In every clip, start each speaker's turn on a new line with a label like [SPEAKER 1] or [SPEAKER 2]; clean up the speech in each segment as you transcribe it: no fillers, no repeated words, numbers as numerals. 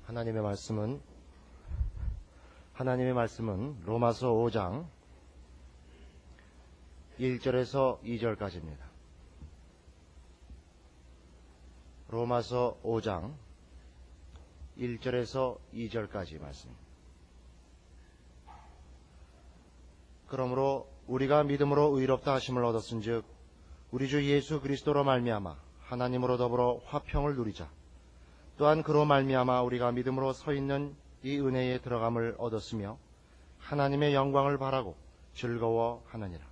[SPEAKER 1] 하나님의 말씀은 로마서 5장 1절에서 2절까지입니다. 로마서 5장 1절에서 2절까지 말씀. 그러므로 우리가 믿음으로 의롭다 하심을 얻었은즉 우리 주 예수 그리스도로 말미암아 하나님으로 더불어 화평을 누리자. 또한 그로 말미암아 우리가 믿음으로 서 있는 이 은혜에 들어감을 얻었으며 하나님의 영광을 바라고 즐거워하느니라.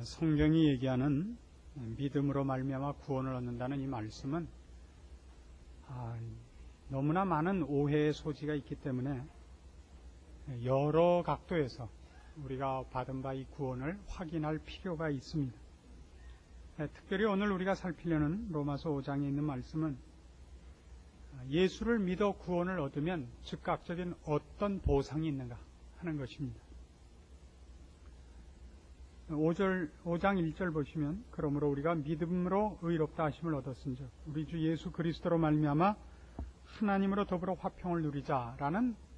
[SPEAKER 2] 성경이 얘기하는 믿음으로 말미암아 구원을 얻는다는 이 말씀은 너무나 많은 오해의 소지가 있기 때문에 여러 각도에서 우리가 받은 바 이 구원을 확인할 필요가 있습니다. 특별히 오늘 우리가 살피려는 로마서 5장에 있는 말씀은 예수를 믿어 구원을 얻으면 즉각적인 어떤 보상이 있는가 하는 것입니다. 5장 1절 보시면 그러므로 우리가 믿음으로 의롭다 하심을 얻었은즉 우리 주 예수 그리스도로 말미암아 하나님으로 더불어 화평을 누리자라는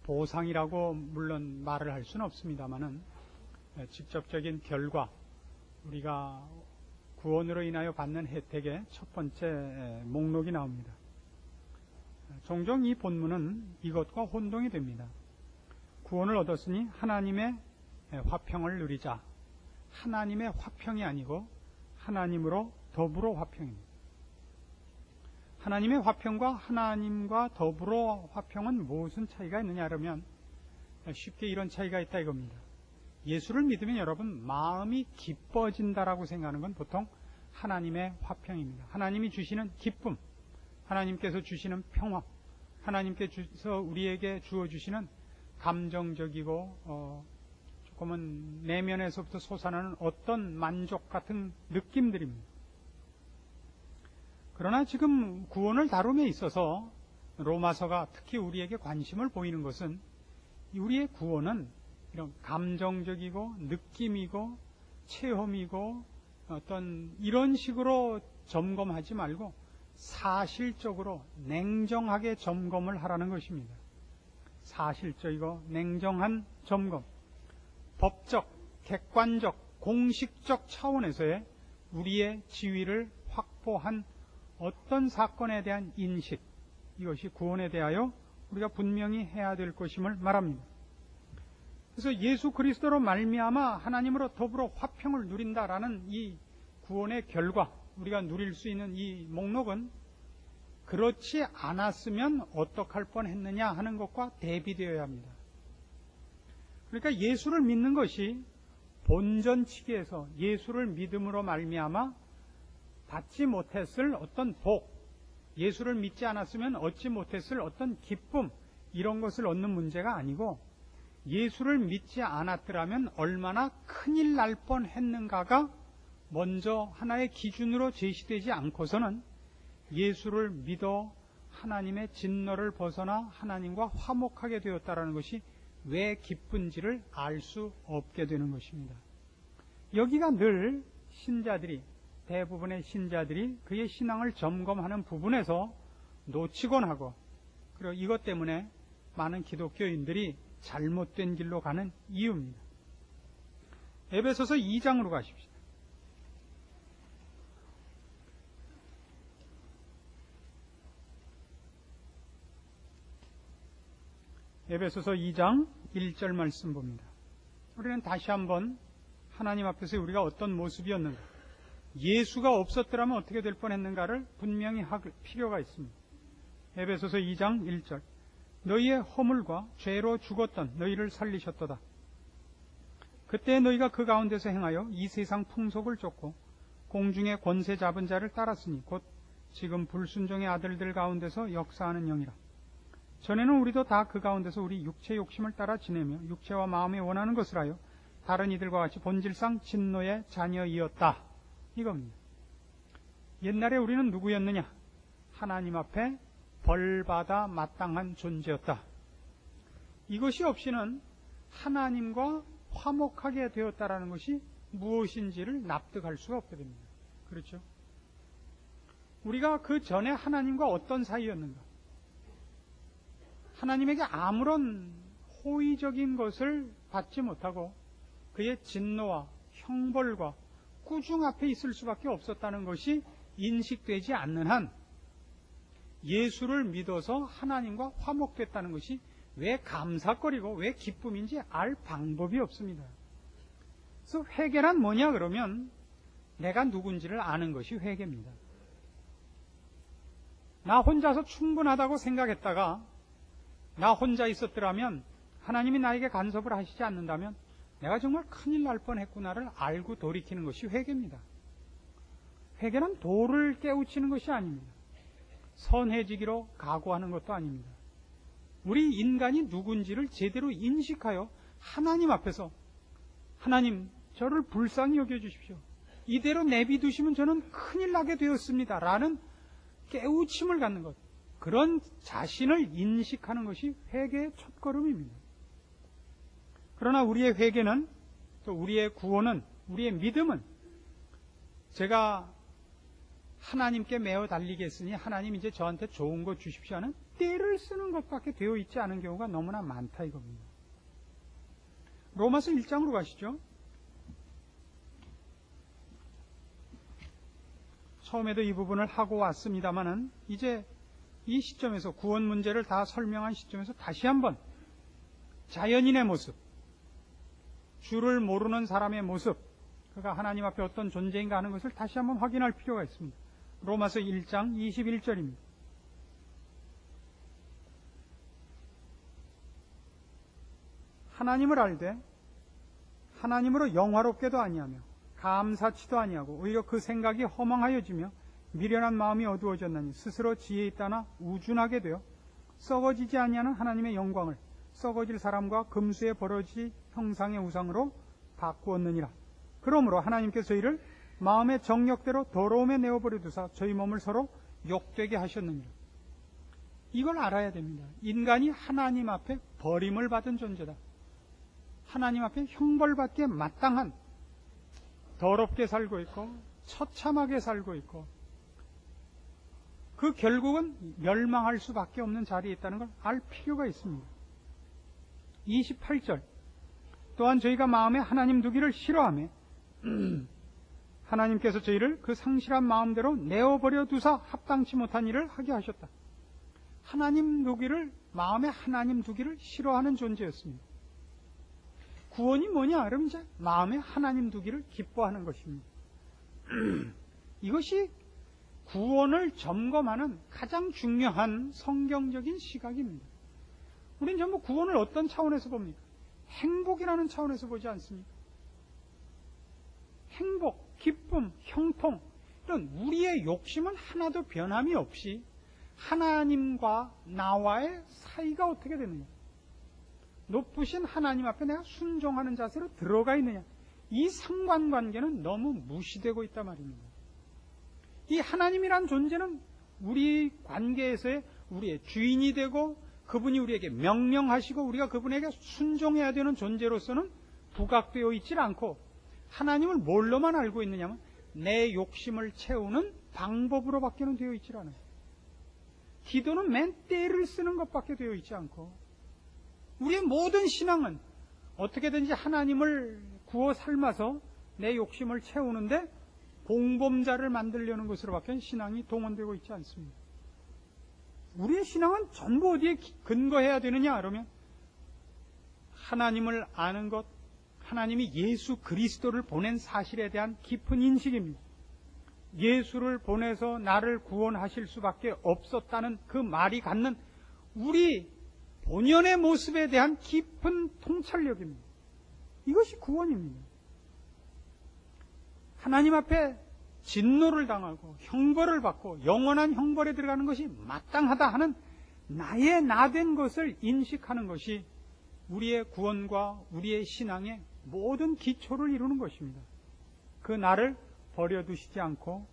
[SPEAKER 2] 보상이라고 물론 말을 할 수는 없습니다만은 직접적인 결과, 우리가 구원으로 인하여 받는 혜택의 첫 번째 목록이 나옵니다. 종종 이 본문은 이것과 혼동이 됩니다. 구원을 얻었으니 하나님의 화평을 누리자. 하나님의 화평이 아니고 하나님으로 더불어 화평입니다. 하나님의 화평과 하나님과 더불어 화평은 무슨 차이가 있느냐 그러면 쉽게 이런 차이가 있다 이겁니다. 예수를 믿으면 여러분 마음이 기뻐진다라고 생각하는 건 보통 하나님의 화평입니다. 하나님이 주시는 기쁨, 하나님께서 주시는 평화, 하나님께서 우리에게 주어주시는 감정적이고 조금은 내면에서부터 솟아나는 어떤 만족 같은 느낌들입니다. 그러나 지금 구원을 다룸에 있어서 로마서가 특히 우리에게 관심을 보이는 것은 우리의 구원은 이런 감정적이고 느낌이고 체험이고 어떤 이런 식으로 점검하지 말고 사실적으로 냉정하게 점검을 하라는 것입니다. 사실적이고 냉정한 점검, 법적, 객관적, 공식적 차원에서의 우리의 지위를 확보한 어떤 사건에 대한 인식, 이것이 구원에 대하여 우리가 분명히 해야 될 것임을 말합니다. 그래서 예수 그리스도로 말미암아 하나님으로 더불어 화평을 누린다라는 이 구원의 결과, 우리가 누릴 수 있는 이 목록은 그렇지 않았으면 어떡할 뻔했느냐 하는 것과 대비되어야 합니다. 그러니까 예수를 믿는 것이 본전치기에서 예수를 믿음으로 말미암아 받지 못했을 어떤 복, 예수를 믿지 않았으면 얻지 못했을 어떤 기쁨, 이런 것을 얻는 문제가 아니고 예수를 믿지 않았더라면 얼마나 큰일 날 뻔했는가가 먼저 하나의 기준으로 제시되지 않고서는 예수를 믿어 하나님의 진노를 벗어나 하나님과 화목하게 되었다는 것이 왜 기쁜지를 알 수 없게 되는 것입니다. 여기가 늘 신자들이, 대부분의 신자들이 그의 신앙을 점검하는 부분에서 놓치곤 하고, 그리고 이것 때문에 많은 기독교인들이 잘못된 길로 가는 이유입니다. 에베소서 2장으로 가십시다. 에베소서 2장 1절 말씀 봅니다. 우리는 다시 한번 하나님 앞에서 우리가 어떤 모습이었는가, 예수가 없었더라면 어떻게 될 뻔했는가를 분명히 할 필요가 있습니다. 에베소서 2장 1절, 너희의 허물과 죄로 죽었던 너희를 살리셨도다. 그때 너희가 그 가운데서 행하여 이 세상 풍속을 쫓고 공중의 권세 잡은 자를 따랐으니 곧 지금 불순종의 아들들 가운데서 역사하는 영이라. 전에는 우리도 다 그 가운데서 우리 육체 욕심을 따라 지내며 육체와 마음에 원하는 것을 하여 다른 이들과 같이 본질상 진노의 자녀이었다. 이겁니다. 옛날에 우리는 누구였느냐? 하나님 앞에 벌받아 마땅한 존재였다. 이것이 없이는 하나님과 화목하게 되었다라는 것이 무엇인지를 납득할 수가 없게 됩니다. 그렇죠? 우리가 그 전에 하나님과 어떤 사이였는가? 하나님에게 아무런 호의적인 것을 받지 못하고 그의 진노와 형벌과 꾸중 앞에 있을 수밖에 없었다는 것이 인식되지 않는 한 예수를 믿어서 하나님과 화목됐다는 것이 왜 감사거리고 왜 기쁨인지 알 방법이 없습니다. 그래서 회개란 뭐냐 그러면 내가 누군지를 아는 것이 회개입니다. 나 혼자서 충분하다고 생각했다가 나 혼자 있었더라면 하나님이 나에게 간섭을 하시지 않는다면 내가 정말 큰일 날 뻔했구나를 알고 돌이키는 것이 회개입니다. 회개는 도를 깨우치는 것이 아닙니다. 선해지기로 각오하는 것도 아닙니다. 우리 인간이 누군지를 제대로 인식하여 하나님 앞에서 하나님 저를 불쌍히 여겨주십시오. 이대로 내비두시면 저는 큰일 나게 되었습니다. 라는 깨우침을 갖는 것. 그런 자신을 인식하는 것이 회개의 첫걸음입니다. 그러나 우리의 회개는 또 우리의 구원은 우리의 믿음은 제가 하나님께 매어 달리겠으니 하나님 이제 저한테 좋은 거 주십시오 하는 때를 쓰는 것밖에 되어 있지 않은 경우가 너무나 많다 이겁니다. 로마서 1장으로 가시죠. 처음에도 이 부분을 하고 왔습니다마는 이제 이 시점에서 구원 문제를 다 설명한 시점에서 다시 한번 자연인의 모습, 주를 모르는 사람의 모습, 그가 하나님 앞에 어떤 존재인가 하는 것을 다시 한번 확인할 필요가 있습니다. 로마서 1장 21절입니다. 하나님을 알되 하나님으로 영화롭게도 아니하며 감사치도 아니하고 오히려 그 생각이 허망하여지며 미련한 마음이 어두워졌나니 스스로 지혜 있다나 우준하게 되어 썩어지지 아니하는 하나님의 영광을 썩어질 사람과 금수에 버러지 형상의 우상으로 바꾸었느니라. 그러므로 하나님께서 이를 마음의 정욕대로 더러움에 내어버려 두사 저희 몸을 서로 욕되게 하셨느니라. 이걸 알아야 됩니다. 인간이 하나님 앞에 버림을 받은 존재다. 하나님 앞에 형벌받기에 마땅한 더럽게 살고 있고 처참하게 살고 있고 그 결국은 멸망할 수밖에 없는 자리에 있다는 걸 알 필요가 있습니다. 28절 또한 저희가 마음에 하나님 두기를 싫어하며 하나님께서 저희를 그 상실한 마음대로 내어버려 두사 합당치 못한 일을 하게 하셨다. 하나님 두기를 마음에 하나님 두기를 싫어하는 존재였습니다. 구원이 뭐냐? 그럼 이제 마음에 하나님 두기를 기뻐하는 것입니다. 이것이 구원을 점검하는 가장 중요한 성경적인 시각입니다. 우리는 전부 구원을 어떤 차원에서 봅니까? 행복이라는 차원에서 보지 않습니까? 행복, 기쁨, 형통 이런 우리의 욕심은 하나도 변함이 없이 하나님과 나와의 사이가 어떻게 되느냐, 높으신 하나님 앞에 내가 순종하는 자세로 들어가 있느냐, 이 상관관계는 너무 무시되고 있단 말입니다. 이 하나님이란 존재는 우리 관계에서의 우리의 주인이 되고 그분이 우리에게 명령하시고 우리가 그분에게 순종해야 되는 존재로서는 부각되어 있질 않고 하나님을 뭘로만 알고 있느냐면 내 욕심을 채우는 방법으로밖에는 되어 있질 않아요. 기도는 맨 때를 쓰는 것밖에 되어 있지 않고 우리의 모든 신앙은 어떻게든지 하나님을 구워 삶아서 내 욕심을 채우는데 봉범자를 만들려는 것으로밖에 신앙이 동원되고 있지 않습니다. 우리의 신앙은 전부 어디에 근거해야 되느냐 그러면 하나님을 아는 것, 하나님이 예수 그리스도를 보낸 사실에 대한 깊은 인식입니다. 예수를 보내서 나를 구원하실 수밖에 없었다는 그 말이 갖는 우리 본연의 모습에 대한 깊은 통찰력입니다. 이것이 구원입니다. 하나님 앞에 진노를 당하고 형벌을 받고 영원한 형벌에 들어가는 것이 마땅하다 하는 나의 나된 것을 인식하는 것이 우리의 구원과 우리의 신앙의 모든 기초를 이루는 것입니다. 그 나를 버려두시지 않고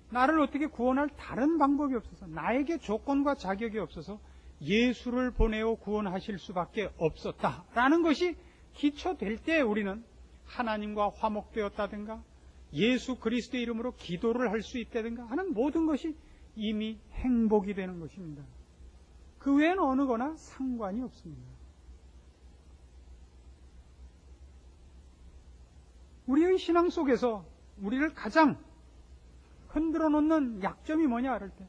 [SPEAKER 2] 나를 어떻게 구원할 다른 방법이 없어서 나에게 조건과 자격이 없어서 예수를 보내어 구원하실 수밖에 없었다라는 것이 기초될 때 우리는 하나님과 화목되었다든가 예수 그리스도의 이름으로 기도를 할 수 있다든가 하는 모든 것이 이미 행복이 되는 것입니다. 그 외에는 어느 거나 상관이 없습니다. 우리의 신앙 속에서 우리를 가장 흔들어 놓는 약점이 뭐냐 할 때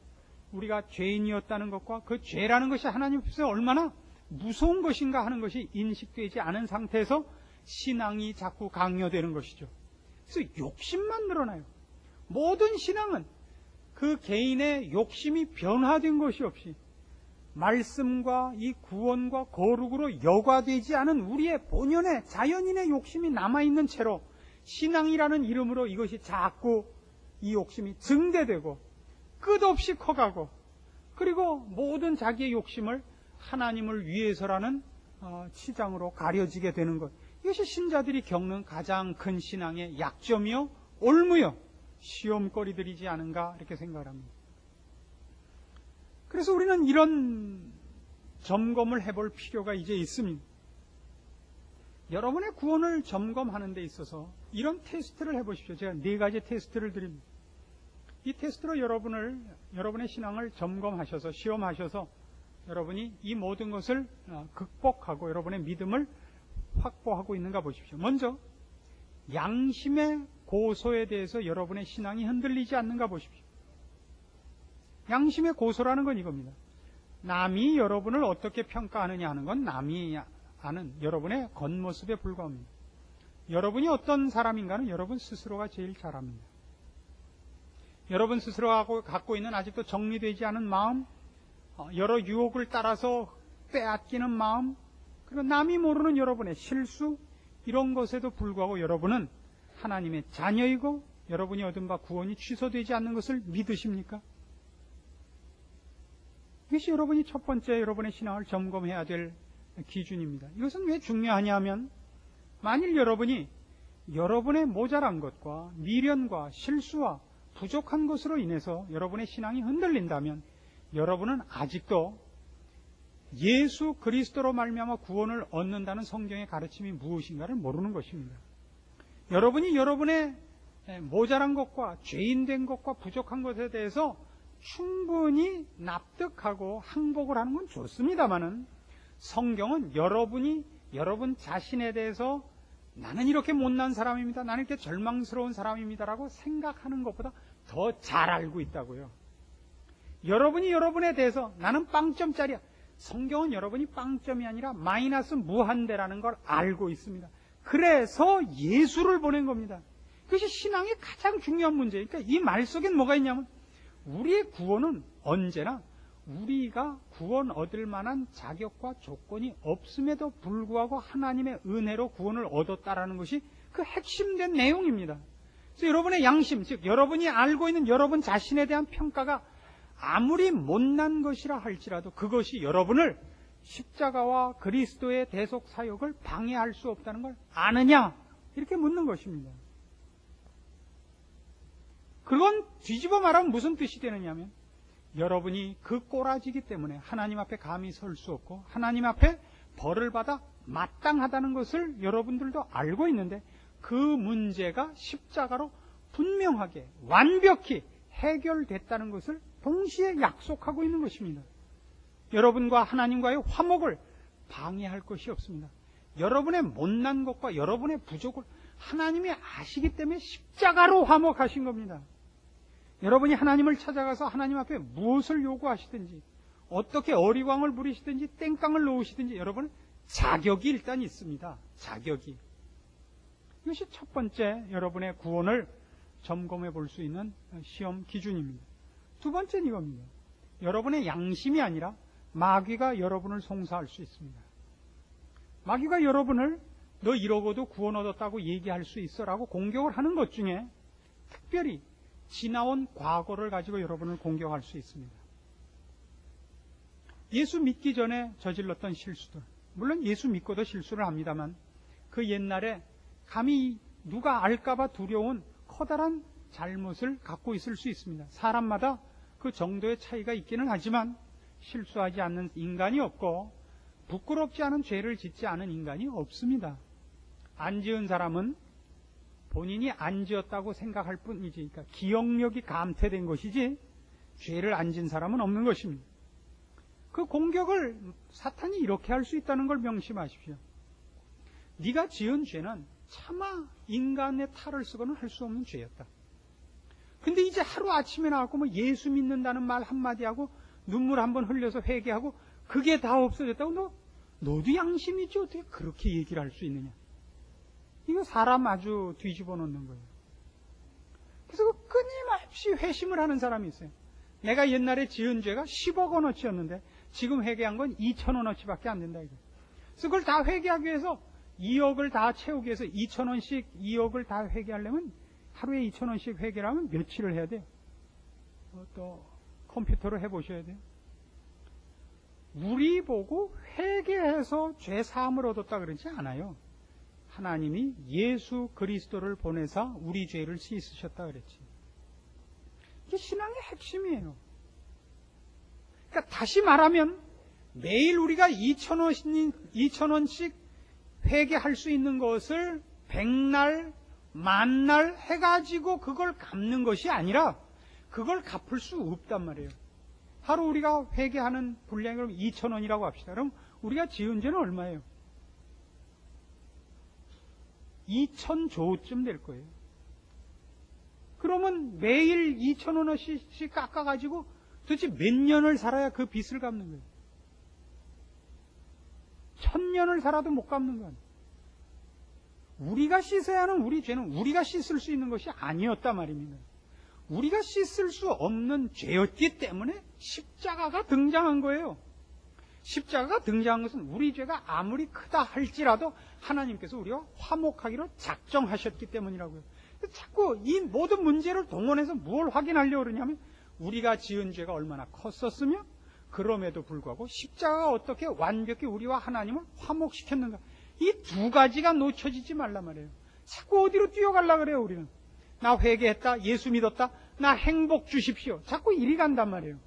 [SPEAKER 2] 우리가 죄인이었다는 것과 그 죄라는 것이 하나님 앞에서 얼마나 무서운 것인가 하는 것이 인식되지 않은 상태에서 신앙이 자꾸 강요되는 것이죠. 그래서 욕심만 늘어나요. 모든 신앙은 그 개인의 욕심이 변화된 것이 없이 말씀과 이 구원과 거룩으로 여과되지 않은 우리의 본연의 자연인의 욕심이 남아있는 채로 신앙이라는 이름으로 이것이 자꾸 이 욕심이 증대되고 끝없이 커가고 그리고 모든 자기의 욕심을 하나님을 위해서라는 치장으로 가려지게 되는 것. 이것이 신자들이 겪는 가장 큰 신앙의 약점이요 올무요 시험거리들이지 않은가 이렇게 생각을 합니다. 그래서 우리는 이런 점검을 해볼 필요가 이제 있습니다. 여러분의 구원을 점검하는 데 있어서 이런 테스트를 해보십시오. 제가 4가지 테스트를 드립니다. 이 테스트로 여러분의 신앙을 점검하셔서 시험하셔서 여러분이 이 모든 것을 극복하고 여러분의 믿음을 확보하고 있는가 보십시오. 먼저 양심의 고소에 대해서 여러분의 신앙이 흔들리지 않는가 보십시오. 양심의 고소라는 건 이겁니다. 남이 여러분을 어떻게 평가하느냐 하는 건 남이 아는 여러분의 겉모습에 불과합니다. 여러분이 어떤 사람인가는 여러분 스스로가 제일 잘 압니다. 여러분 스스로가 갖고 있는 아직도 정리되지 않은 마음, 여러 유혹을 따라서 빼앗기는 마음, 그리고 남이 모르는 여러분의 실수, 이런 것에도 불구하고 여러분은 하나님의 자녀이고 여러분이 얻은 바 구원이 취소되지 않는 것을 믿으십니까? 이것이 여러분이 첫 번째 여러분의 신앙을 점검해야 될 기준입니다. 이것은 왜 중요하냐 하면 만일 여러분이 여러분의 모자란 것과 미련과 실수와 부족한 것으로 인해서 여러분의 신앙이 흔들린다면 여러분은 아직도 예수 그리스도로 말미암아 구원을 얻는다는 성경의 가르침이 무엇인가를 모르는 것입니다. 여러분이 여러분의 모자란 것과 죄인된 것과 부족한 것에 대해서 충분히 납득하고 항복을 하는 건 좋습니다만은 성경은 여러분이 여러분 자신에 대해서 나는 이렇게 못난 사람입니다. 나는 이렇게 절망스러운 사람입니다라고 생각하는 것보다 더 잘 알고 있다고요. 여러분이 여러분에 대해서 나는 빵점짜리야. 성경은 여러분이 빵점이 아니라 마이너스 무한대라는 걸 알고 있습니다. 그래서 예수를 보낸 겁니다. 그것이 신앙의 가장 중요한 문제예요. 그러니까 이 말 속엔 뭐가 있냐면 우리의 구원은 언제나 우리가 구원 얻을 만한 자격과 조건이 없음에도 불구하고 하나님의 은혜로 구원을 얻었다라는 것이 그 핵심된 내용입니다. 그래서 여러분의 양심, 즉 여러분이 알고 있는 여러분 자신에 대한 평가가 아무리 못난 것이라 할지라도 그것이 여러분을 십자가와 그리스도의 대속 사역을 방해할 수 없다는 걸 아느냐? 이렇게 묻는 것입니다. 그건 뒤집어 말하면 무슨 뜻이 되느냐면 여러분이 그 꼬라지기 때문에 하나님 앞에 감히 설 수 없고 하나님 앞에 벌을 받아 마땅하다는 것을 여러분들도 알고 있는데 그 문제가 십자가로 분명하게 완벽히 해결됐다는 것을 동시에 약속하고 있는 것입니다. 여러분과 하나님과의 화목을 방해할 것이 없습니다. 여러분의 못난 것과 여러분의 부족을 하나님이 아시기 때문에 십자가로 화목하신 겁니다. 여러분이 하나님을 찾아가서 하나님 앞에 무엇을 요구하시든지 어떻게 어리광을 부리시든지 땡깡을 놓으시든지 여러분 자격이 일단 있습니다. 자격이. 이것이 첫 번째 여러분의 구원을 점검해 볼 수 있는 시험 기준입니다. 두 번째는 이겁니다. 여러분의 양심이 아니라 마귀가 여러분을 송사할 수 있습니다. 마귀가 여러분을 너 이러고도 구원 얻었다고 얘기할 수 있어라고 공격을 하는 것 중에 특별히 지나온 과거를 가지고 여러분을 공격할 수 있습니다. 예수 믿기 전에 저질렀던 실수들, 물론 예수 믿고도 실수를 합니다만 그 옛날에 감히 누가 알까봐 두려운 커다란 잘못을 갖고 있을 수 있습니다. 사람마다 그 정도의 차이가 있기는 하지만 실수하지 않는 인간이 없고 부끄럽지 않은 죄를 짓지 않은 인간이 없습니다. 안 지은 사람은 본인이 안 지었다고 생각할 뿐이지, 그러니까 기억력이 감퇴된 것이지 죄를 안 진 사람은 없는 것입니다. 그 공격을 사탄이 이렇게 할 수 있다는 걸 명심하십시오. 네가 지은 죄는 차마 인간의 탈을 쓰고는 할 수 없는 죄였다. 근데 이제 하루아침에 나왔고 뭐 예수 믿는다는 말 한마디 하고 눈물 한번 흘려서 회개하고 그게 다 없어졌다고 너도 양심 있지 어떻게 그렇게 얘기를 할 수 있느냐. 이거 사람 아주 뒤집어 놓는 거예요. 그래서 끊임없이 회심을 하는 사람이 있어요. 내가 옛날에 지은 죄가 10억 원어치였는데 지금 회개한 건 2천 원어치밖에 안 된다. 이거. 그래서 그걸 다 회개하기 위해서 2억을 다 채우기 위해서 2천 원씩 2억을 다 회개하려면 하루에 2천 원씩 회개를 하면 며칠을 해야 돼요. 또 컴퓨터로 해보셔야 돼요. 우리 보고 회개해서 죄 사함을 얻었다 그러지 않아요. 하나님이 예수 그리스도를 보내사 우리 죄를 씻으셨다 그랬지. 이게 신앙의 핵심이에요. 그러니까 다시 말하면 매일 우리가 2,000원씩 회개할 수 있는 것을 100날, 10,000날 해가지고 그걸 갚는 것이 아니라 그걸 갚을 수 없단 말이에요. 하루 우리가 회개하는 분량이 그럼 2,000원이라고 합시다. 그럼 우리가 지은 죄는 얼마예요? 2,000조쯤 될 거예요. 그러면 매일 2,000원어치씩 깎아가지고 도대체 몇 년을 살아야 그 빚을 갚는 거예요? 1,000년을 살아도 못 갚는 거 아니에요. 우리가 씻어야 하는 우리 죄는 우리가 씻을 수 있는 것이 아니었단 말입니다. 우리가 씻을 수 없는 죄였기 때문에 십자가가 등장한 거예요. 십자가가 등장한 것은 우리 죄가 아무리 크다 할지라도 하나님께서 우리와 화목하기로 작정하셨기 때문이라고요. 자꾸 이 모든 문제를 동원해서 뭘 확인하려고 그러냐면 우리가 지은 죄가 얼마나 컸었으며 그럼에도 불구하고 십자가가 어떻게 완벽히 우리와 하나님을 화목시켰는가. 이 두 가지가 놓쳐지지 말란 말이에요. 자꾸 어디로 뛰어가려고 그래요. 우리는 나 회개했다, 예수 믿었다, 나 행복 주십시오. 자꾸 이리 간단 말이에요.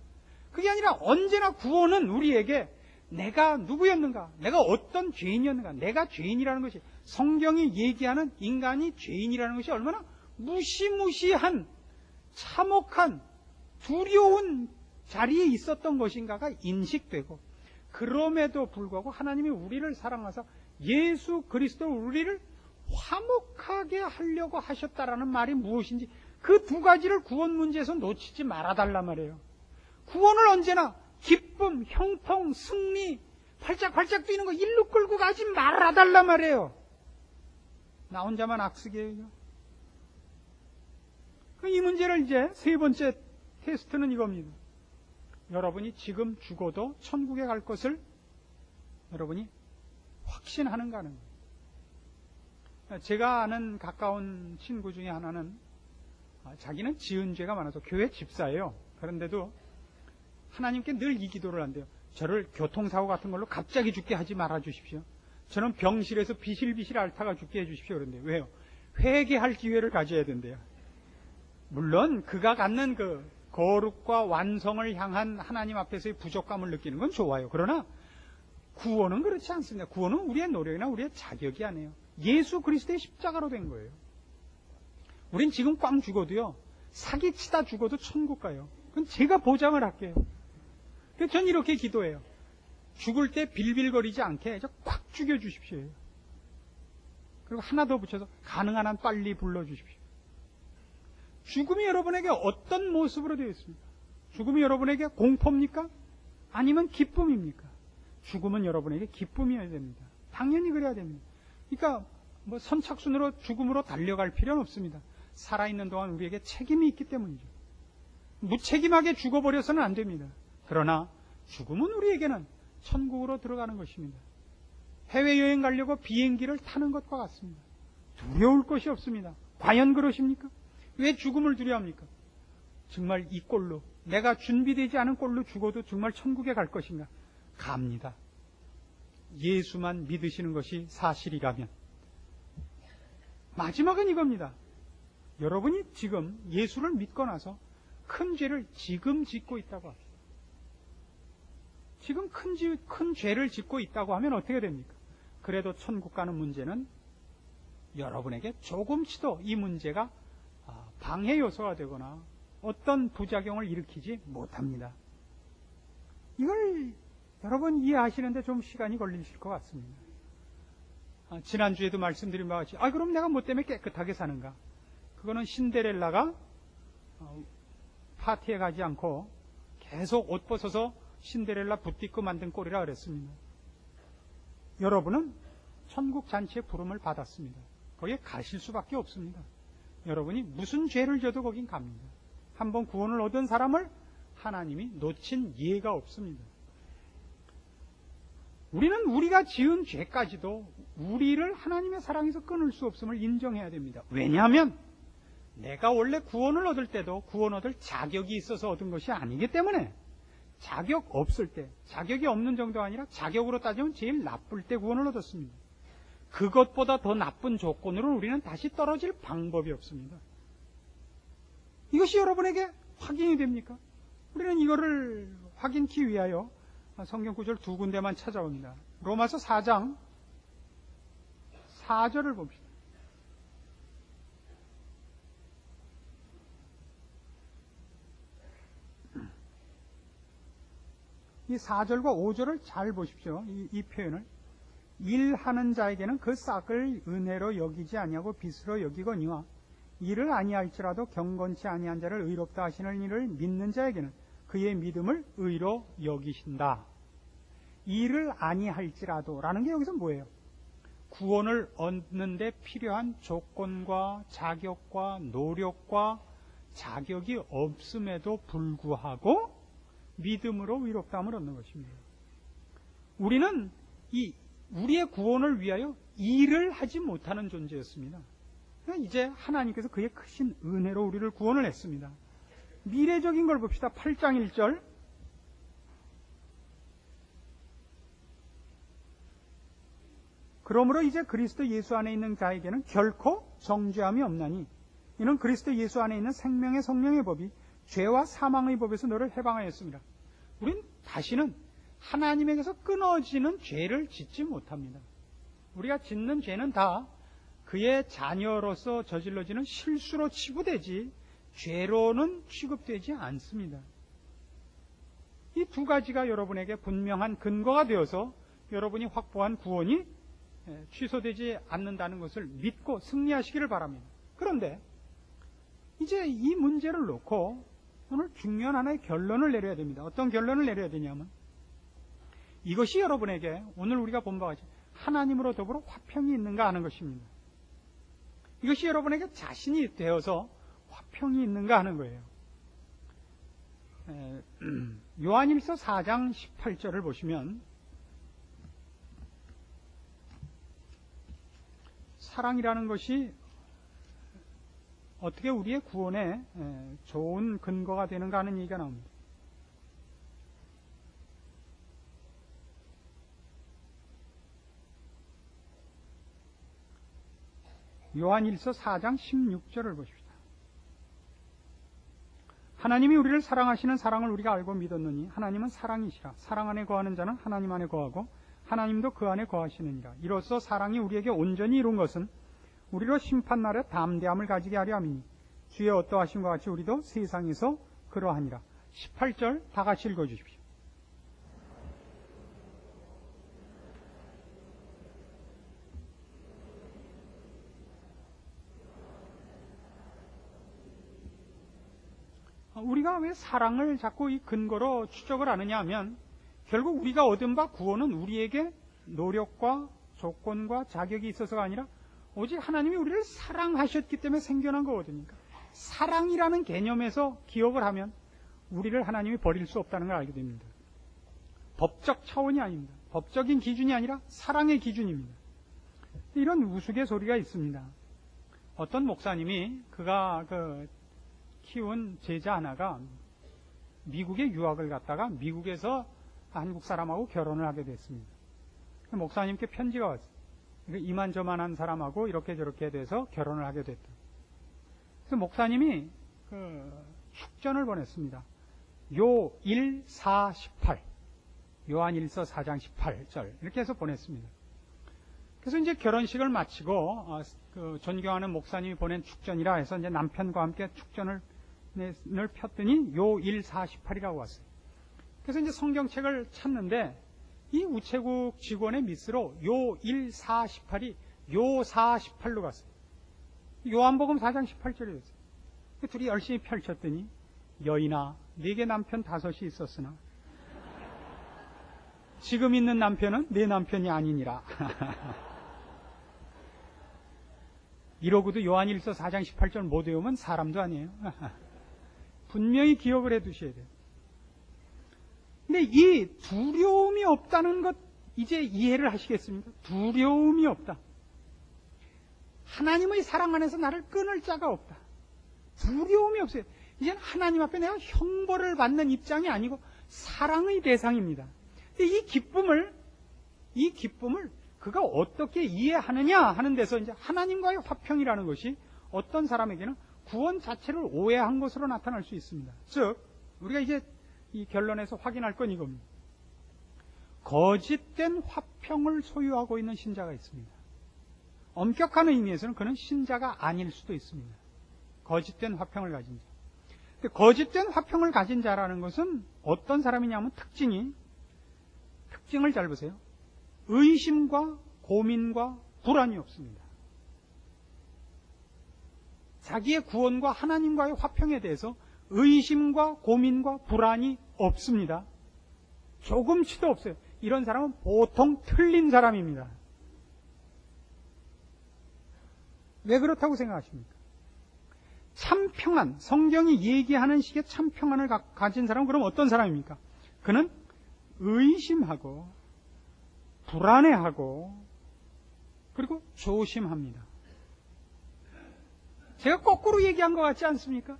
[SPEAKER 2] 그게 아니라 언제나 구원은 우리에게 내가 누구였는가, 내가 어떤 죄인이었는가, 내가 죄인이라는 것이, 성경이 얘기하는 인간이 죄인이라는 것이 얼마나 무시무시한, 참혹한, 두려운 자리에 있었던 것인가가 인식되고, 그럼에도 불구하고 하나님이 우리를 사랑하사 예수 그리스도 우리를 화목하게 하려고 하셨다라는 말이 무엇인지 그 두 가지를 구원 문제에서 놓치지 말아달란 말이에요. 구원을 언제나 기쁨, 형통, 승리, 팔짝팔짝 뛰는 거 일로 끌고 가지 말아달란 말이에요. 나 혼자만 악쓰게요. 이 문제를 이제 세 번째 테스트는 이겁니다. 여러분이 지금 죽어도 천국에 갈 것을 여러분이 확신하는가 하는 거예요. 제가 아는 가까운 친구 중에 하나는 자기는 지은 죄가 많아서 교회 집사예요. 그런데도 하나님께 늘 이 기도를 한대요. 저를 교통사고 같은 걸로 갑자기 죽게 하지 말아 주십시오. 저는 병실에서 비실비실 앓다가 죽게 해 주십시오. 그런데 왜요? 회개할 기회를 가져야 된대요. 물론 그가 갖는 그 거룩과 완성을 향한 하나님 앞에서의 부족감을 느끼는 건 좋아요. 그러나 구원은 그렇지 않습니다. 구원은 우리의 노력이나 우리의 자격이 아니에요. 예수 그리스도의 십자가로 된 거예요. 우린 지금 꽝 죽어도요, 사기치다 죽어도 천국 가요. 그건 제가 보장을 할게요. 그래서 전 이렇게 기도해요. 죽을 때 빌빌거리지 않게 꽉 죽여주십시오. 그리고 하나 더 붙여서 가능한 한 빨리 불러주십시오. 죽음이 여러분에게 어떤 모습으로 되어 있습니까? 죽음이 여러분에게 공포입니까? 아니면 기쁨입니까? 죽음은 여러분에게 기쁨이어야 됩니다. 당연히 그래야 됩니다. 그러니까 뭐 선착순으로 죽음으로 달려갈 필요는 없습니다. 살아있는 동안 우리에게 책임이 있기 때문이죠. 무책임하게 죽어버려서는 안 됩니다. 그러나 죽음은 우리에게는 천국으로 들어가는 것입니다. 해외여행 가려고 비행기를 타는 것과 같습니다. 두려울 것이 없습니다. 과연 그러십니까? 왜 죽음을 두려워합니까? 정말 이 꼴로, 내가 준비되지 않은 꼴로 죽어도 정말 천국에 갈 것인가? 갑니다. 예수만 믿으시는 것이 사실이라면. 마지막은 이겁니다. 여러분이 지금 예수를 믿고 나서 큰 죄를 지금 짓고 있다고 합시다. 지금 큰 죄를 짓고 있다고 하면 어떻게 됩니까? 그래도 천국 가는 문제는 여러분에게 조금씩도 이 문제가 방해 요소가 되거나 어떤 부작용을 일으키지 못합니다. 이걸 여러분 이해하시는데 좀 시간이 걸리실 것 같습니다. 지난주에도 말씀드린 바와 같이 그럼 내가 뭐 때문에 깨끗하게 사는가? 그거는 신데렐라가 파티에 가지 않고 계속 옷 벗어서 신데렐라 붓디고 만든 꼴이라 그랬습니다. 여러분은 천국 잔치의 부름을 받았습니다. 거기에 가실 수밖에 없습니다. 여러분이 무슨 죄를 져도 거긴 갑니다. 한번 구원을 얻은 사람을 하나님이 놓친 예가 없습니다. 우리는 우리가 지은 죄까지도 우리를 하나님의 사랑에서 끊을 수 없음을 인정해야 됩니다. 왜냐하면 내가 원래 구원을 얻을 때도 구원 얻을 자격이 있어서 얻은 것이 아니기 때문에 자격 없을 때, 자격이 없는 정도가 아니라 자격으로 따지면 제일 나쁠 때 구원을 얻었습니다. 그것보다 더 나쁜 조건으로 우리는 다시 떨어질 방법이 없습니다. 이것이 여러분에게 확인이 됩니까? 우리는 이거를 확인키 위하여 성경 구절 두 군데만 찾아옵니다. 로마서 4장 4절을 봅시다. 이 4절과 5절을 잘 보십시오. 이 표현을. 일하는 자에게는 그 싹을 은혜로 여기지 아니하고 빚으로 여기거니와 일을 아니할지라도 경건치 아니한 자를 의롭다 하시는 일을 믿는 자에게는 그의 믿음을 의로 여기신다. 일을 아니할지라도 라는 게 여기서 뭐예요? 구원을 얻는 데 필요한 조건과 자격과 노력과 자격이 없음에도 불구하고 믿음으로 의롭다함을 얻는 것입니다. 우리는 우리의 구원을 위하여 일을 하지 못하는 존재였습니다. 이제 하나님께서 그의 크신 은혜로 우리를 구원을 했습니다. 미래적인 걸 봅시다. 8장 1절. 그러므로 이제 그리스도 예수 안에 있는 자에게는 결코 정죄함이 없나니 이는 그리스도 예수 안에 있는 생명의 성령의 법이 죄와 사망의 법에서 너를 해방하였습니다. 우린 다시는 하나님에게서 끊어지는 죄를 짓지 못합니다. 우리가 짓는 죄는 다 그의 자녀로서 저질러지는 실수로 치부되지 죄로는 취급되지 않습니다. 이 두 가지가 여러분에게 분명한 근거가 되어서 여러분이 확보한 구원이 취소되지 않는다는 것을 믿고 승리하시기를 바랍니다. 그런데 이제 이 문제를 놓고 오늘 중요한 하나의 결론을 내려야 됩니다. 어떤 결론을 내려야 되냐면 이것이 여러분에게 오늘 우리가 본 바와 같이 하나님으로 더불어 화평이 있는가 하는 것입니다. 이것이 여러분에게 자신이 되어서 화평이 있는가 하는 거예요. 요한일서 4장 18절을 보시면 사랑이라는 것이 어떻게 우리의 구원에 좋은 근거가 되는가 하는 얘기가 나옵니다. 요한일서 4장 16절을 보십시다. 하나님이 우리를 사랑하시는 사랑을 우리가 알고 믿었느니 하나님은 사랑이시라. 사랑 안에 거하는 자는 하나님 안에 거하고 하나님도 그 안에 거하시느니라. 이로써 사랑이 우리에게 온전히 이룬 것은 우리로 심판날에 담대함을 가지게 하려 함이니 주의 어떠하심과 같이 우리도 세상에서 그러하니라. 18절 다 같이 읽어주십시오. 우리가 왜 사랑을 자꾸 이 근거로 추적을 하느냐 하면 결국 우리가 얻은 바 구원은 우리에게 노력과 조건과 자격이 있어서가 아니라 오직 하나님이 우리를 사랑하셨기 때문에 생겨난 거거든요. 사랑이라는 개념에서 기억을 하면 우리를 하나님이 버릴 수 없다는 걸 알게 됩니다. 법적 차원이 아닙니다. 법적인 기준이 아니라 사랑의 기준입니다. 이런 우스갯소리가 있습니다. 어떤 목사님이 그가 키운 제자 하나가 미국에 유학을 갔다가 미국에서 한국 사람하고 결혼을 하게 됐습니다. 목사님께 편지가 왔어요. 이만저만한 사람하고 이렇게 저렇게 돼서 결혼을 하게 됐다. 그래서 목사님이 축전을 보냈습니다. 요 1, 4, 18 요한일서 4장 18절 이렇게 해서 보냈습니다. 그래서 이제 결혼식을 마치고 그 존경하는 목사님이 보낸 축전이라 해서 이제 남편과 함께 축전을 폈더니 요일 48이라고 왔어요. 그래서 이제 성경책을 찾는데 이 우체국 직원의 미스로 요일 48이 요 48로 갔어요. 요한복음 4장 18절이었어요. 둘이 열심히 펼쳤더니 여인아 네게 남편 5이 있었으나 지금 있는 남편은 내 남편이 아니니라. 이러고도 요한일서 4장 18절 못 외우면 사람도 아니에요. 분명히 기억을 해 두셔야 돼요. 근데 이 두려움이 없다는 것 이제 이해를 하시겠습니까? 두려움이 없다. 하나님의 사랑 안에서 나를 끊을 자가 없다. 두려움이 없어요. 이제는 하나님 앞에 내가 형벌을 받는 입장이 아니고 사랑의 대상입니다. 근데 이 기쁨을 그가 어떻게 이해하느냐 하는 데서 이제 하나님과의 화평이라는 것이 어떤 사람에게는 구원 자체를 오해한 것으로 나타날 수 있습니다. 즉, 우리가 이제 이 결론에서 확인할 건 이겁니다. 거짓된 화평을 소유하고 있는 신자가 있습니다. 엄격한 의미에서는 그는 신자가 아닐 수도 있습니다. 거짓된 화평을 가진 자. 근데 거짓된 화평을 가진 자라는 것은 어떤 사람이냐면 특징을 잘 보세요. 의심과 고민과 불안이 없습니다. 자기의 구원과 하나님과의 화평에 대해서 의심과 고민과 불안이 없습니다. 조금씩도 없어요. 이런 사람은 보통 틀린 사람입니다. 왜 그렇다고 생각하십니까? 참 평안, 성경이 얘기하는 식의 참 평안을 가진 사람은 그럼 어떤 사람입니까? 그는 의심하고 불안해하고 그리고 조심합니다. 제가 거꾸로 얘기한 것 같지 않습니까?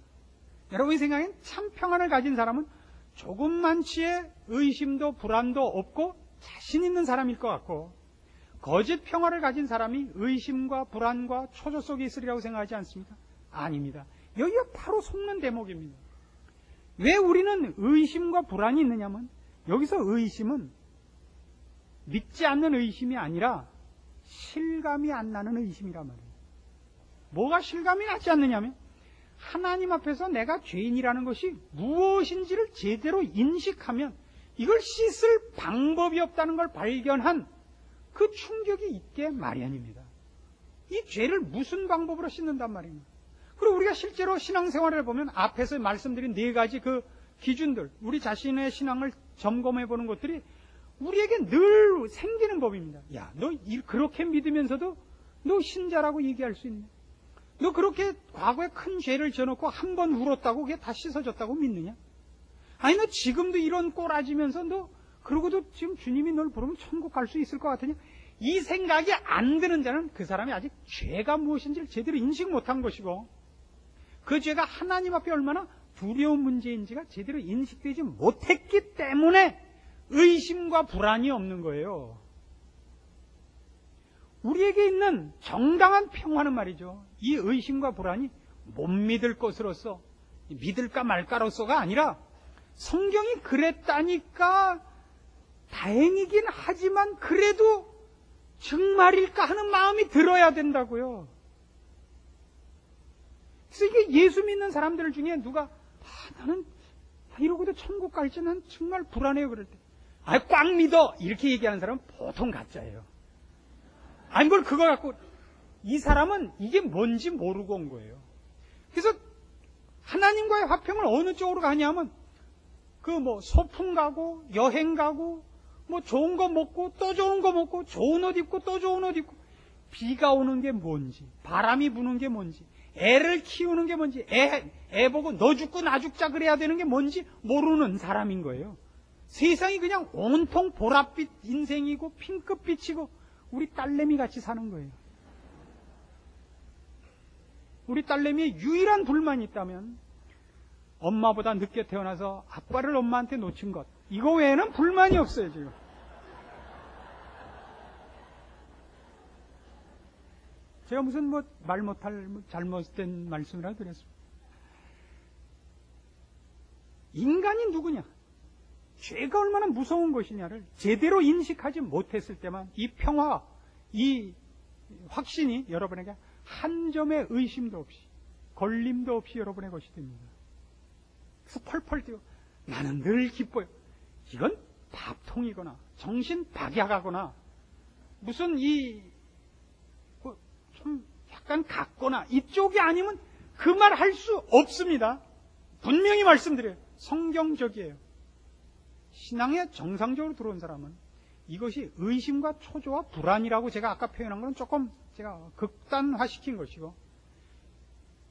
[SPEAKER 2] 여러분의 생각엔 참 평안을 가진 사람은 조금만치의 의심도 불안도 없고 자신 있는 사람일 것 같고, 거짓 평화를 가진 사람이 의심과 불안과 초조 속에 있으리라고 생각하지 않습니까? 아닙니다. 여기가 바로 속는 대목입니다. 왜 우리는 의심과 불안이 있느냐면, 여기서 의심은 믿지 않는 의심이 아니라 실감이 안 나는 의심이란 말이에요. 뭐가 실감이 나지 않느냐면, 하나님 앞에서 내가 죄인이라는 것이 무엇인지를 제대로 인식하면 이걸 씻을 방법이 없다는 걸 발견한 그 충격이 있게 마련입니다. 이 죄를 무슨 방법으로 씻는단 말입니다. 그리고 우리가 실제로 신앙생활을 보면 앞에서 말씀드린 4가지 그 기준들, 우리 자신의 신앙을 점검해 보는 것들이 우리에게 늘 생기는 법입니다. 야, 너 그렇게 믿으면서도 너 신자라고 얘기할 수 있네. 너 그렇게 과거에 큰 죄를 져놓고 한 번 울었다고 그게 다 씻어졌다고 믿느냐? 아니, 너 지금도 이런 꼬라지면서 너 그러고도 지금 주님이 널 부르면 천국 갈 수 있을 것 같으냐? 이 생각이 안 드는 자는 그 사람이 아직 죄가 무엇인지를 제대로 인식 못한 것이고, 그 죄가 하나님 앞에 얼마나 두려운 문제인지가 제대로 인식되지 못했기 때문에 의심과 불안이 없는 거예요. 우리에게 있는 정당한 평화는 말이죠, 이 의심과 불안이 못 믿을 것으로서, 믿을까 말까로서가 아니라 성경이 그랬다니까 다행이긴 하지만 그래도 정말일까 하는 마음이 들어야 된다고요. 그래서 이게 예수 믿는 사람들 중에 누가 나는 이러고도 천국 갈지 난 정말 불안해요 그럴 때, 꽉 믿어 이렇게 얘기하는 사람은 보통 가짜예요. 아니 뭘 그거 갖고, 이 사람은 이게 뭔지 모르고 온 거예요. 그래서 하나님과의 화평을 어느 쪽으로 가냐면 소풍 가고 여행 가고 좋은 거 먹고 또 좋은 거 먹고 좋은 옷 입고 또 좋은 옷 입고, 비가 오는 게 뭔지 바람이 부는 게 뭔지 애를 키우는 게 뭔지 애 보고 너 죽고 나 죽자 그래야 되는 게 뭔지 모르는 사람인 거예요. 세상이 그냥 온통 보랏빛 인생이고 핑크빛이고 우리 딸내미 같이 사는 거예요. 우리 딸내미의 유일한 불만이 있다면 엄마보다 늦게 태어나서 아빠를 엄마한테 놓친 것, 이거 외에는 불만이 없어요 지금. 제가 무슨 말 못할 잘못된 말씀이라도 드렸습니다. 인간이 누구냐, 죄가 얼마나 무서운 것이냐를 제대로 인식하지 못했을 때만 이 평화, 이 확신이 여러분에게 한 점의 의심도 없이, 걸림도 없이 여러분의 것이 됩니다. 그래서 펄펄 뛰어 나는 늘 기뻐요. 이건 밥통이거나 정신 박약하거나 무슨 좀 약간 같거나 이쪽이 아니면 그 말 할 수 없습니다. 분명히 말씀드려요. 성경적이에요. 신앙에 정상적으로 들어온 사람은 이것이 의심과 초조와 불안이라고 제가 아까 표현한 건 조금 제가 극단화시킨 것이고,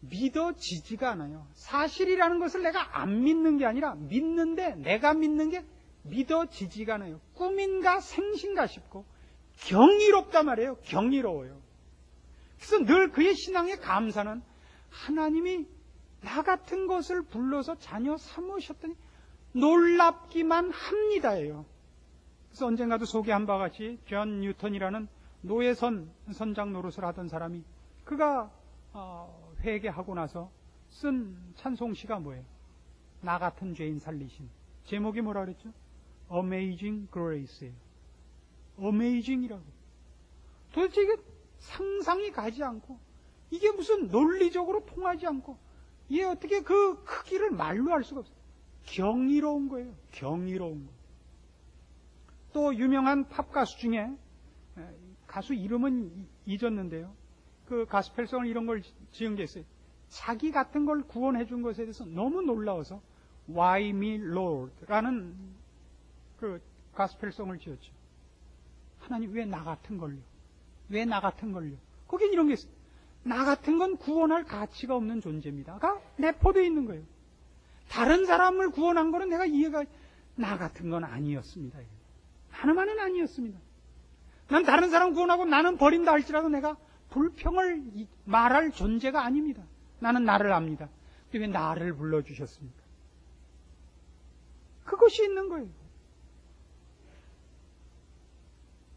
[SPEAKER 2] 믿어지지가 않아요. 사실이라는 것을 내가 안 믿는 게 아니라 믿는데 내가 믿는 게 믿어지지가 않아요. 꿈인가 생신가 싶고 경이롭단 말이에요. 경이로워요. 그래서 늘 그의 신앙의 감사는 하나님이 나 같은 것을 불러서 자녀 삼으셨더니 놀랍기만 합니다예요. 그래서 언젠가도 소개한 바와 같이 존 뉴턴이라는 노예선 선장 노릇을 하던 사람이 그가 회개하고 나서 쓴 찬송시가 뭐예요? 나 같은 죄인 살리신. 제목이 뭐라 그랬죠? Amazing Grace예요. Amazing이라고. 도대체 이게 상상이 가지 않고, 이게 무슨 논리적으로 통하지 않고, 이게 어떻게 그 크기를 말로 할 수가 없어요. 경이로운 거예요. 경이로운 거. 또 유명한 팝 가수 중에, 가수 이름은 잊었는데요, 그 가스펠송을 이런 걸 지은 게 있어요. 자기 같은 걸 구원해 준 것에 대해서 너무 놀라워서 Why Me Lord 라는 그 가스펠송을 지었죠. 하나님 왜 나 같은 걸요? 왜 나 같은 걸요? 거긴 이런 게 있어요. 나 같은 건 구원할 가치가 없는 존재입니다가 내포되어 있는 거예요. 다른 사람을 구원한 거는 내가 이해가, 나 같은 건 아니었습니다. 하나만은 아니었습니다. 난 다른 사람 구원하고 나는 버린다 할지라도 내가 불평을 말할 존재가 아닙니다. 나는 나를 압니다. 근데 왜 나를 불러주셨습니까? 그것이 있는 거예요.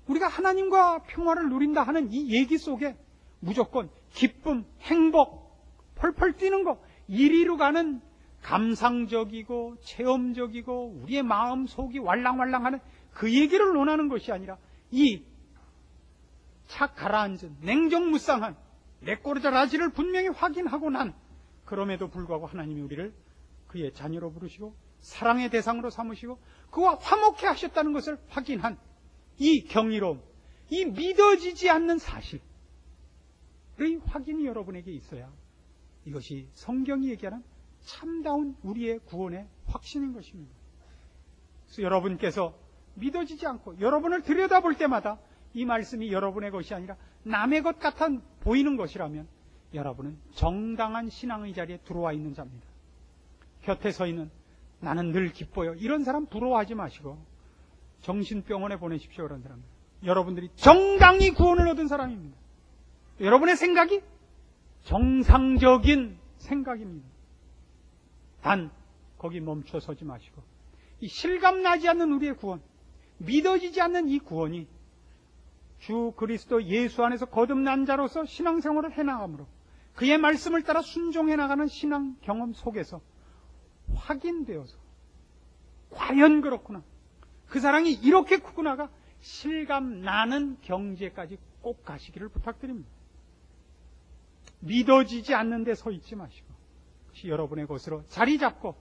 [SPEAKER 2] 우리가 하나님과 평화를 누린다 하는 이 얘기 속에 무조건 기쁨, 행복, 펄펄 뛰는 거, 이리로 가는 감상적이고 체험적이고 우리의 마음 속이 왈랑왈랑하는 그 얘기를 논하는 것이 아니라 이 착 가라앉은 냉정무쌍한 내 꼬르자 라지를 분명히 확인하고 난, 그럼에도 불구하고 하나님이 우리를 그의 자녀로 부르시고 사랑의 대상으로 삼으시고 그와 화목해 하셨다는 것을 확인한 이 경이로움, 이 믿어지지 않는 사실의 확인이 여러분에게 있어야 이것이 성경이 얘기하는 참다운 우리의 구원의 확신인 것입니다. 그래서 여러분께서 믿어지지 않고 여러분을 들여다볼 때마다 이 말씀이 여러분의 것이 아니라 남의 것 같아 보이는 것이라면 여러분은 정당한 신앙의 자리에 들어와 있는 자입니다. 곁에 서 있는 나는 늘 기뻐요, 이런 사람 부러워하지 마시고 정신병원에 보내십시오. 그런 사람, 여러분들이 정당히 구원을 얻은 사람입니다. 여러분의 생각이 정상적인 생각입니다. 단 거기 멈춰 서지 마시고 이 실감나지 않는 우리의 구원, 믿어지지 않는 이 구원이 주 그리스도 예수 안에서 거듭난 자로서 신앙생활을 해나가므로 그의 말씀을 따라 순종해 나가는 신앙 경험 속에서 확인되어서 과연 그렇구나, 그 사랑이 이렇게 크구나가 실감나는 경지에까지 꼭 가시기를 부탁드립니다. 믿어지지 않는 데 서 있지 마시고 그것이 여러분의 것으로 자리 잡고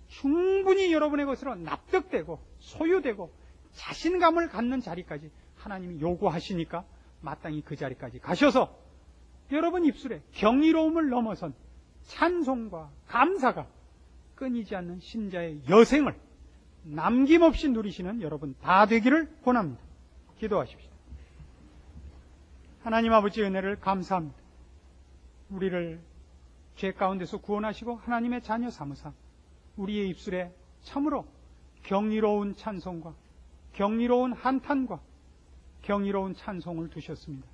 [SPEAKER 2] 충분히 여러분의 것으로 납득되고 소유되고 자신감을 갖는 자리까지 하나님이 요구하시니까 마땅히 그 자리까지 가셔서 여러분 입술에 경이로움을 넘어선 찬송과 감사가 끊이지 않는 신자의 여생을 남김없이 누리시는 여러분 다 되기를 권합니다. 기도하십시오. 하나님 아버지의 은혜를 감사합니다. 우리를 죄 가운데서 구원하시고 하나님의 자녀 삼으사 우리의 입술에 참으로 경이로운 찬송과 경이로운 한탄과 경이로운 찬송을 두셨습니다.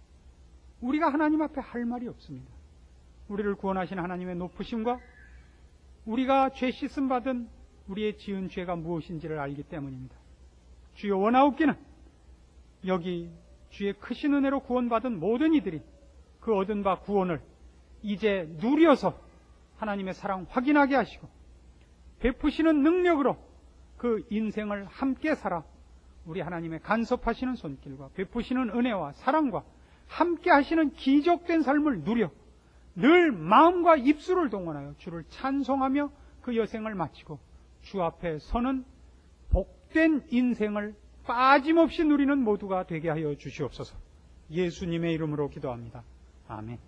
[SPEAKER 2] 우리가 하나님 앞에 할 말이 없습니다. 우리를 구원하신 하나님의 높으심과 우리가 죄 씻음 받은 우리의 지은 죄가 무엇인지를 알기 때문입니다. 주여, 원하옵기는 여기 주의 크신 은혜로 구원받은 모든 이들이 그 얻은 바 구원을 이제 누려서 하나님의 사랑 확인하게 하시고 베푸시는 능력으로 그 인생을 함께 살아 우리 하나님의 간섭하시는 손길과 베푸시는 은혜와 사랑과 함께 하시는 기적된 삶을 누려 늘 마음과 입술을 동원하여 주를 찬송하며 그 여생을 마치고 주 앞에 서는 복된 인생을 빠짐없이 누리는 모두가 되게 하여 주시옵소서. 예수님의 이름으로 기도합니다. 아멘.